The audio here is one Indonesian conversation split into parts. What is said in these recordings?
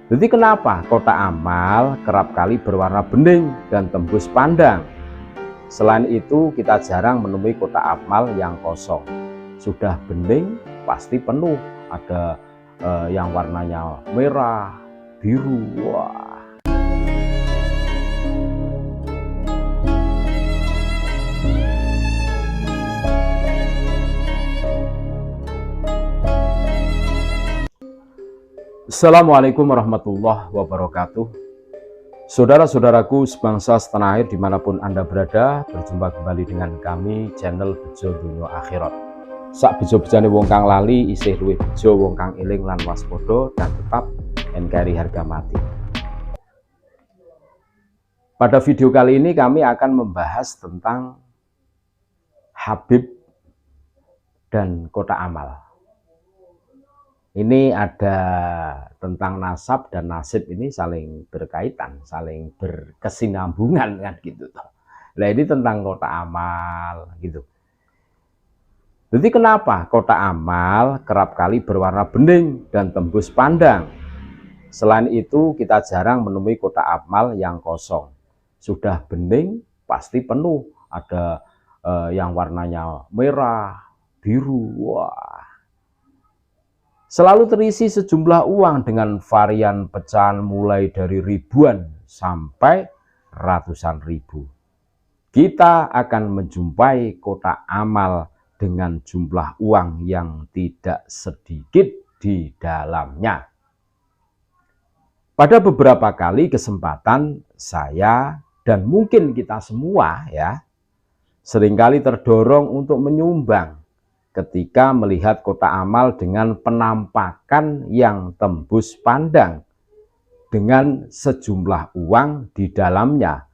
Jadi kenapa kotak amal kerap kali berwarna bening dan tembus pandang? Selain itu kita jarang menemui kotak amal yang kosong. Sudah bening pasti penuh, ada yang warnanya merah, biru. Wah. Assalamualaikum warahmatullahi wabarakatuh. Saudara-saudaraku sebangsa setanah air dimanapun Anda berada, berjumpa kembali dengan kami channel Bejo Dunia Akhirat. Sak bejo-bejane wong kang lali isih luwih bejo wong kang eling lan waspada dan tetap NKRI harga mati. Pada video kali ini kami akan membahas tentang Habib dan kotak amal. Ini ada tentang nasab dan nasib, ini saling berkaitan, saling berkesinambungan kan gitu. Nah ini tentang kotak amal gitu. Jadi kenapa kotak amal kerap kali berwarna bening dan tembus pandang? Selain itu kita jarang menemui kotak amal yang kosong. Sudah bening pasti penuh, ada yang warnanya merah, biru. Wah. Selalu terisi sejumlah uang dengan varian pecahan mulai dari ribuan sampai ratusan ribu. Kita akan menjumpai kotak amal dengan jumlah uang yang tidak sedikit di dalamnya. Pada beberapa kali kesempatan saya dan mungkin kita semua ya seringkali terdorong untuk menyumbang ketika melihat kotak amal dengan penampakan yang tembus pandang dengan sejumlah uang di dalamnya,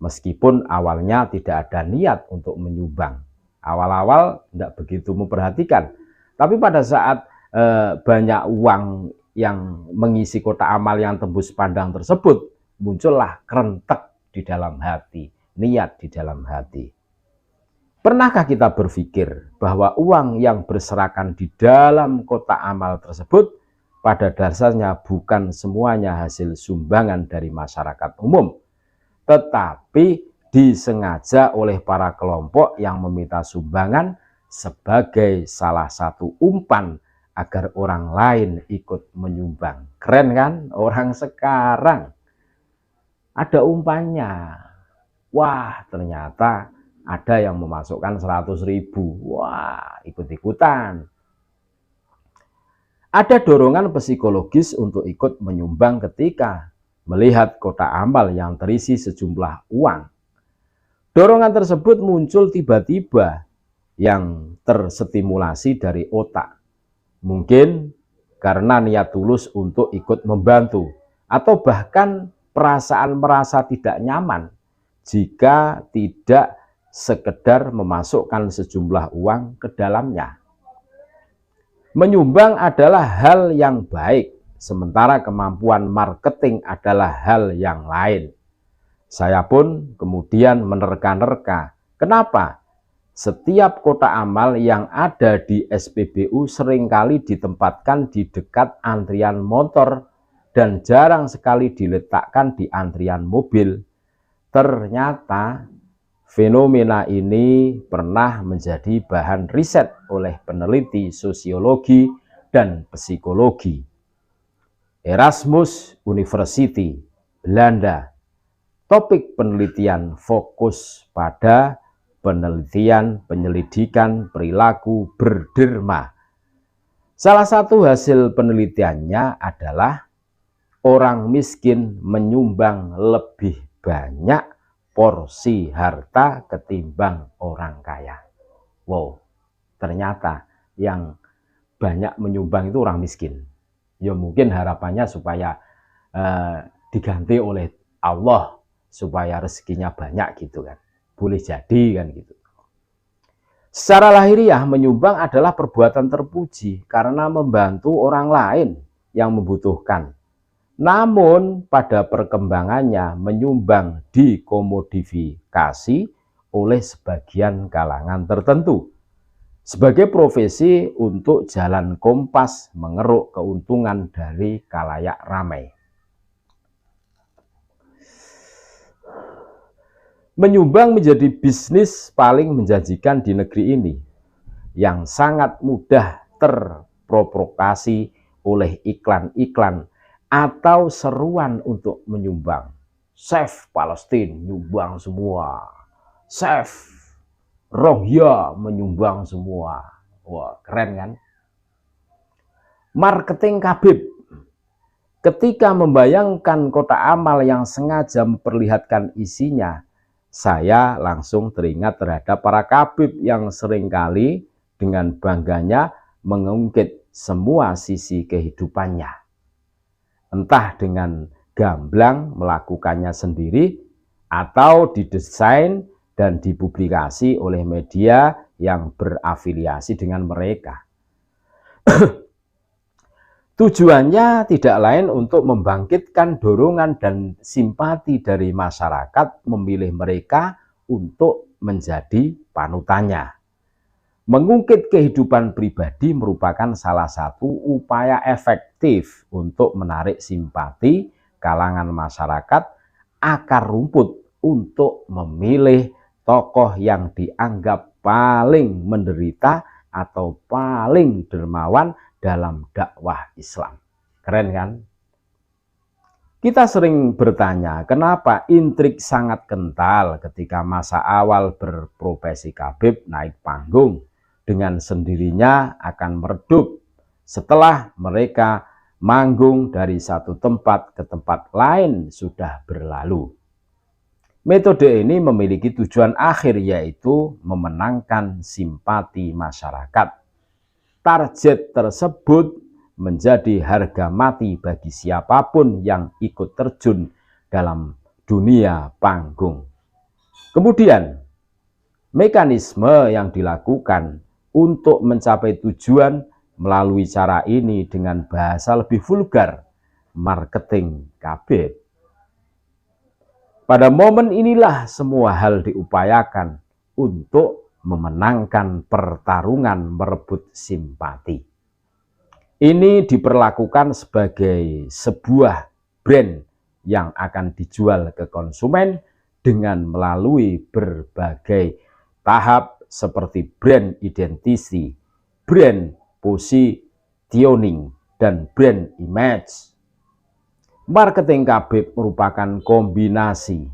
meskipun awalnya tidak ada niat untuk menyumbang. Awal-awal tidak begitu memperhatikan, tapi pada saat banyak uang yang mengisi kotak amal yang tembus pandang tersebut, muncullah kerentek di dalam hati, niat di dalam hati. Pernahkah kita berpikir bahwa uang yang berserakan di dalam kotak amal tersebut pada dasarnya bukan semuanya hasil sumbangan dari masyarakat umum, tetapi disengaja oleh para kelompok yang meminta sumbangan sebagai salah satu umpan agar orang lain ikut menyumbang. Keren kan? Orang sekarang ada umpannya. Wah, ternyata ada yang memasukkan 100.000. Wah, ikut-ikutan. Ada dorongan psikologis untuk ikut menyumbang ketika melihat kotak amal yang terisi sejumlah uang. Dorongan tersebut muncul tiba-tiba yang terstimulasi dari otak. Mungkin karena niat tulus untuk ikut membantu, atau bahkan perasaan merasa tidak nyaman jika tidak sekedar memasukkan sejumlah uang ke dalamnya. Menyumbang adalah hal yang baik, sementara kemampuan marketing adalah hal yang lain. Saya pun kemudian menerka-nerka, kenapa setiap kotak amal yang ada di SPBU seringkali ditempatkan di dekat antrian motor dan jarang sekali diletakkan di antrian mobil. Ternyata fenomena ini pernah menjadi bahan riset oleh peneliti sosiologi dan psikologi. Erasmus University, Belanda. Topik penelitian fokus pada penelitian penyelidikan perilaku berderma. Salah satu hasil penelitiannya adalah orang miskin menyumbang lebih banyak porsi harta ketimbang orang kaya. Wow, ternyata yang banyak menyumbang itu orang miskin. Ya mungkin harapannya supaya diganti oleh Allah supaya rezekinya banyak gitu kan. Boleh jadi kan gitu. Secara lahiriah menyumbang adalah perbuatan terpuji karena membantu orang lain yang membutuhkan. Namun pada perkembangannya menyumbang dikomodifikasi oleh sebagian kalangan tertentu sebagai profesi untuk jalan kompas mengeruk keuntungan dari khalayak ramai. Menyumbang menjadi bisnis paling menjanjikan di negeri ini, yang sangat mudah terprovokasi oleh iklan-iklan atau seruan untuk menyumbang. Save Palestina, nyumbang semua. Save Rohingya, menyumbang semua. Wah, keren kan? Marketing Khabib. Ketika membayangkan kotak amal yang sengaja memperlihatkan isinya, saya langsung teringat terhadap para Khabib yang seringkali dengan bangganya mengungkit semua sisi kehidupannya. Entah dengan gamblang melakukannya sendiri atau didesain dan dipublikasi oleh media yang berafiliasi dengan mereka. Tujuannya tidak lain untuk membangkitkan dorongan dan simpati dari masyarakat memilih mereka untuk menjadi panutannya. Mengungkit kehidupan pribadi merupakan salah satu upaya efektif untuk menarik simpati kalangan masyarakat akar rumput untuk memilih tokoh yang dianggap paling menderita atau paling dermawan dalam dakwah Islam. Keren kan? Kita sering bertanya, kenapa intrik sangat kental ketika masa awal berprofesi Khabib naik panggung, dengan sendirinya akan meredup setelah mereka manggung dari satu tempat ke tempat lain sudah berlalu. Metode ini memiliki tujuan akhir, yaitu memenangkan simpati masyarakat. Target tersebut menjadi harga mati bagi siapapun yang ikut terjun dalam dunia panggung. Kemudian, mekanisme yang dilakukan untuk mencapai tujuan melalui cara ini dengan bahasa lebih vulgar, marketing Khabib. Pada momen inilah semua hal diupayakan untuk memenangkan pertarungan merebut simpati. Ini diperlakukan sebagai sebuah brand yang akan dijual ke konsumen dengan melalui berbagai tahap seperti brand identity, brand positioning, dan brand image. Marketing Khabib merupakan kombinasi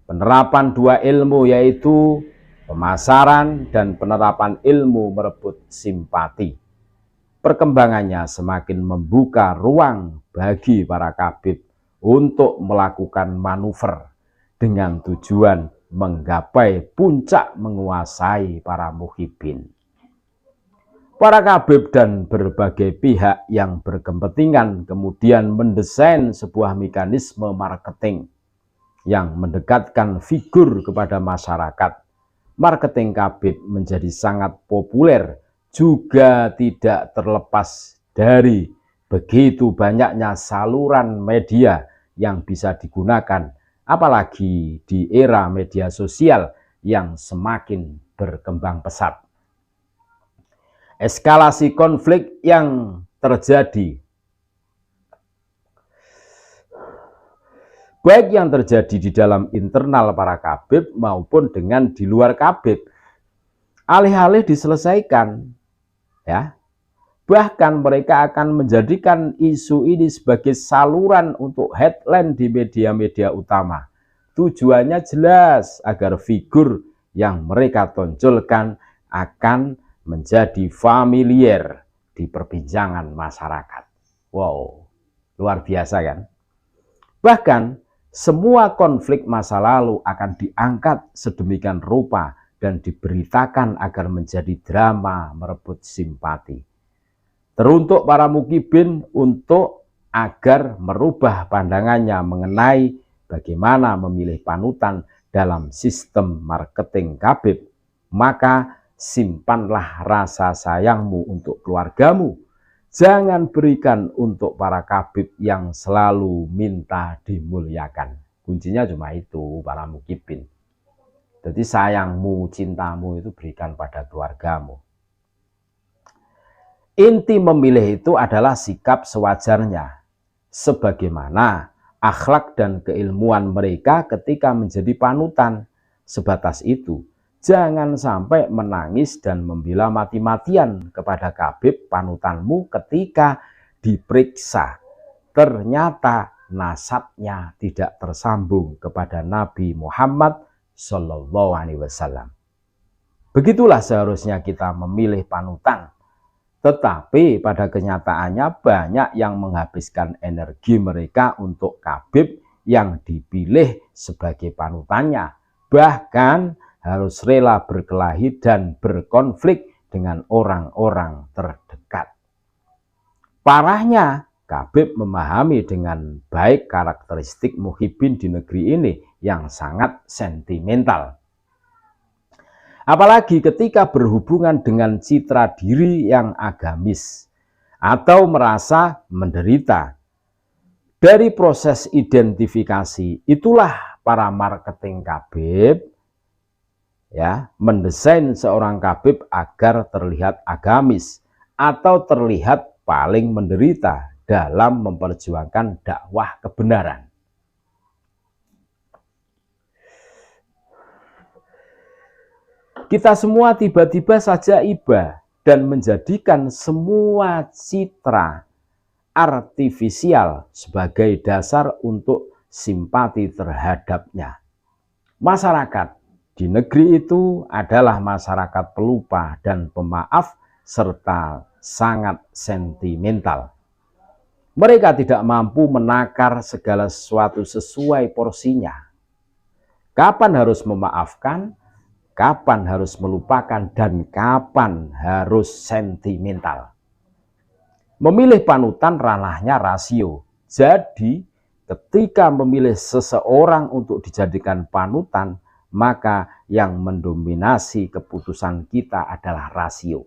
penerapan dua ilmu, yaitu pemasaran dan penerapan ilmu merebut simpati. Perkembangannya semakin membuka ruang bagi para Khabib untuk melakukan manuver dengan tujuan menggapai puncak menguasai para muhibbin. Para Khabib dan berbagai pihak yang berkepentingan kemudian mendesain sebuah mekanisme marketing yang mendekatkan figur kepada masyarakat. Marketing Khabib menjadi sangat populer, juga tidak terlepas dari begitu banyaknya saluran media yang bisa digunakan, apalagi di era media sosial yang semakin berkembang pesat. Eskalasi konflik yang terjadi, baik yang terjadi di dalam internal para Khabib maupun dengan di luar Khabib, alih-alih diselesaikan, ya, bahkan mereka akan menjadikan isu ini sebagai saluran untuk headline di media-media utama. Tujuannya jelas agar figur yang mereka tonjolkan akan menjadi familiar di perbincangan masyarakat. Wow, luar biasa kan? Bahkan semua konflik masa lalu akan diangkat sedemikian rupa dan diberitakan agar menjadi drama merebut simpati. Teruntuk para mukibin untuk agar merubah pandangannya mengenai bagaimana memilih panutan dalam sistem marketing Khabib, maka simpanlah rasa sayangmu untuk keluargamu. Jangan berikan untuk para Khabib yang selalu minta dimuliakan. Kuncinya cuma itu, para mukibin. Jadi sayangmu, cintamu itu berikan pada keluargamu. Inti memilih itu adalah sikap sewajarnya, sebagaimana akhlak dan keilmuan mereka ketika menjadi panutan. sebatas itu. Jangan sampai menangis dan membela mati-matian kepada Khabib panutanmu ketika diperiksa. Ternyata nasabnya tidak tersambung kepada Nabi Muhammad SAW. Begitulah seharusnya kita memilih panutan. Tetapi pada kenyataannya banyak yang menghabiskan energi mereka untuk Khabib yang dipilih sebagai panutannya. Bahkan harus rela berkelahi dan berkonflik dengan orang-orang terdekat. Parahnya, Khabib memahami dengan baik karakteristik muhibbin di negeri ini yang sangat sentimental. Apalagi ketika berhubungan dengan citra diri yang agamis atau merasa menderita. Dari proses identifikasi itulah para marketing Khabib mendesain seorang Khabib agar terlihat agamis atau terlihat paling menderita dalam memperjuangkan dakwah kebenaran. Kita semua tiba-tiba saja iba dan menjadikan semua citra artifisial sebagai dasar untuk simpati terhadapnya. Masyarakat di negeri itu adalah masyarakat pelupa dan pemaaf serta sangat sentimental. Mereka tidak mampu menakar segala sesuatu sesuai porsinya. Kapan harus memaafkan, kapan harus melupakan, dan kapan harus sentimental. Memilih panutan ranahnya rasio. Jadi, ketika memilih seseorang untuk dijadikan panutan, maka yang mendominasi keputusan kita adalah rasio.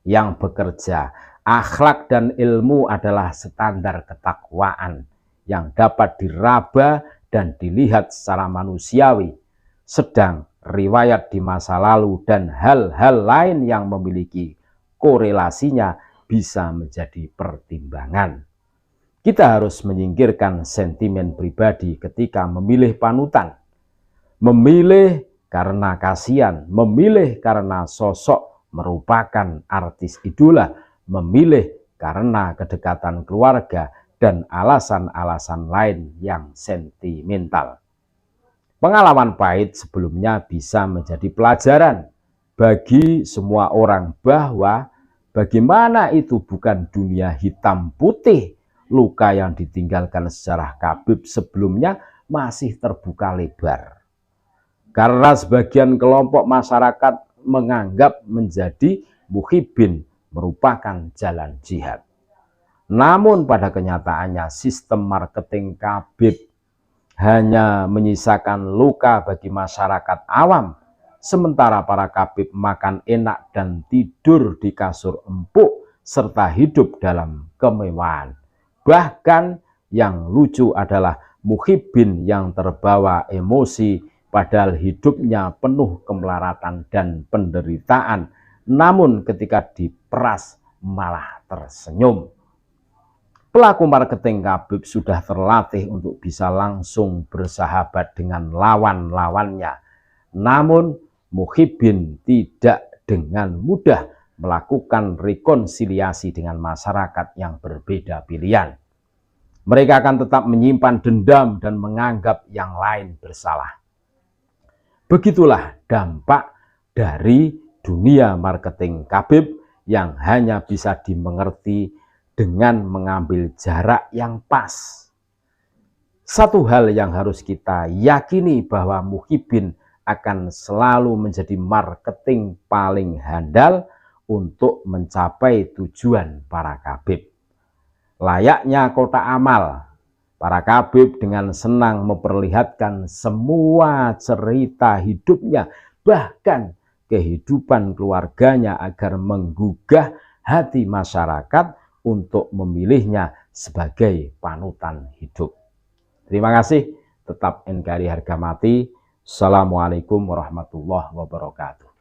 Yang bekerja, akhlak dan ilmu adalah standar ketakwaan yang dapat diraba dan dilihat secara manusiawi. Sedang riwayat di masa lalu dan hal-hal lain yang memiliki korelasinya bisa menjadi pertimbangan. Kita harus menyingkirkan sentimen pribadi ketika memilih panutan. Memilih karena kasihan, memilih karena sosok merupakan artis idola, memilih karena kedekatan keluarga, dan alasan-alasan lain yang sentimental. Pengalaman pahit sebelumnya bisa menjadi pelajaran bagi semua orang bahwa bagaimana itu bukan dunia hitam putih. Luka yang ditinggalkan sejarah Khabib sebelumnya masih terbuka lebar. Karena sebagian kelompok masyarakat menganggap menjadi muhibbin merupakan jalan jihad. Namun pada kenyataannya sistem marketing Khabib hanya menyisakan luka bagi masyarakat awam. Sementara para Khabib makan enak dan tidur di kasur empuk serta hidup dalam kemewahan. Bahkan yang lucu adalah muhibbin yang terbawa emosi padahal hidupnya penuh kemelaratan dan penderitaan. Namun ketika diperas malah tersenyum. Pelaku marketing Khabib sudah terlatih untuk bisa langsung bersahabat dengan lawan-lawannya. Namun muhibbin tidak dengan mudah melakukan rekonsiliasi dengan masyarakat yang berbeda pilihan. Mereka akan tetap menyimpan dendam dan menganggap yang lain bersalah. Begitulah dampak dari dunia marketing Khabib yang hanya bisa dimengerti dengan mengambil jarak yang pas. Satu hal yang harus kita yakini bahwa muhibbin akan selalu menjadi marketing paling handal untuk mencapai tujuan para Khabib. Layaknya kotak amal, para Khabib dengan senang memperlihatkan semua cerita hidupnya, bahkan kehidupan keluarganya agar menggugah hati masyarakat untuk memilihnya sebagai panutan hidup. Terima kasih, tetap NKRI harga mati. Assalamualaikum warahmatullahi wabarakatuh.